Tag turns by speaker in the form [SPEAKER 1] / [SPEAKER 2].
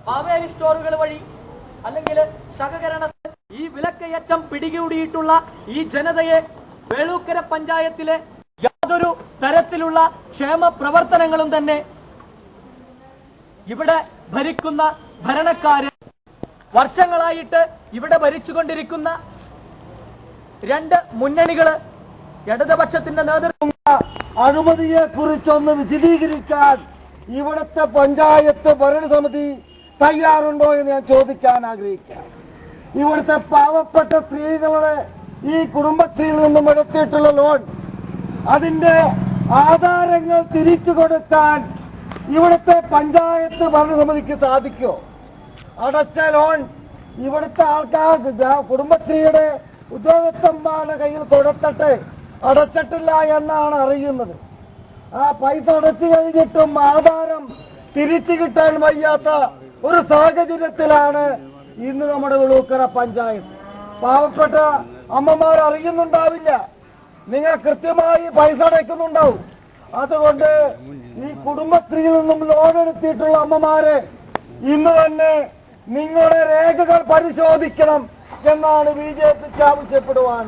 [SPEAKER 1] മാവേലി സ്റ്റോറുകൾ വഴി അല്ലെങ്കിൽ സഹകരണ ഈ വിലക്കയറ്റം പിടികൂടിയിട്ടുള്ള ഈ ജനതയെ വേളൂക്കര പഞ്ചായത്തിലെ യാതൊരു തരത്തിലുള്ള ക്ഷേമ പ്രവർത്തനങ്ങളും തന്നെ ഇവിടെ ഭരിക്കുന്ന ഭരണക്കാര് വർഷങ്ങളായിട്ട് ഇവിടെ ഭരിച്ചുകൊണ്ടിരിക്കുന്ന രണ്ട് മുന്നണികള് ഇടതുപക്ഷത്തിന്റെ നേതൃത്വം
[SPEAKER 2] അഴിമതിയെ കുറിച്ചൊന്ന് വിശദീകരിക്കാൻ ഇവിടുത്തെ പഞ്ചായത്ത് ഭരണസമിതി തയ്യാറുണ്ടോ എന്ന് ഞാൻ ചോദിക്കാൻ ആഗ്രഹിക്കാം. ഇവിടുത്തെ പാവപ്പെട്ട സ്ത്രീകളുടെ ഈ കുടുംബശ്രീയിൽ നിന്നും എടുത്തിട്ടുള്ള ലോൺ അതിന്റെ ആധാരങ്ങൾ തിരിച്ചു കൊടുക്കാൻ ഇവിടുത്തെ പഞ്ചായത്ത് ഭരണസമിതിക്ക് സാധിക്കുമോ? അടച്ച ലോൺ ഇവിടുത്തെ ആൾക്കാർ കുടുംബശ്രീയുടെ ഉദ്യോഗസ്ഥന്മാരുടെ കയ്യിൽ കൊടുത്തിട്ട് അടച്ചിട്ടില്ല എന്നാണ് അറിയുന്നത്. ആ പൈസ അടച്ചു കഴിഞ്ഞിട്ടും ആധാരം തിരിച്ചു കിട്ടാൻ വയ്യാത്ത ഒരു സാഹചര്യത്തിലാണ് ഇന്ന് നമ്മുടെ വേളൂക്കര പഞ്ചായത്ത്. പാവപ്പെട്ട അമ്മമാർ അറിയുന്നുണ്ടാവില്ല, നിങ്ങൾ കൃത്യമായി പൈസ അടയ്ക്കുന്നുണ്ടാവും. അതുകൊണ്ട് ഈ കുടുംബശ്രീയിൽ നിന്നും ലോൺ എടുത്തിട്ടുള്ള അമ്മമാരെ ഇന്ന് തന്നെ നിങ്ങളുടെ രേഖകൾ പരിശോധിക്കണം എന്നാണ് BJPക്ക് ആവശ്യപ്പെടുവാൻ.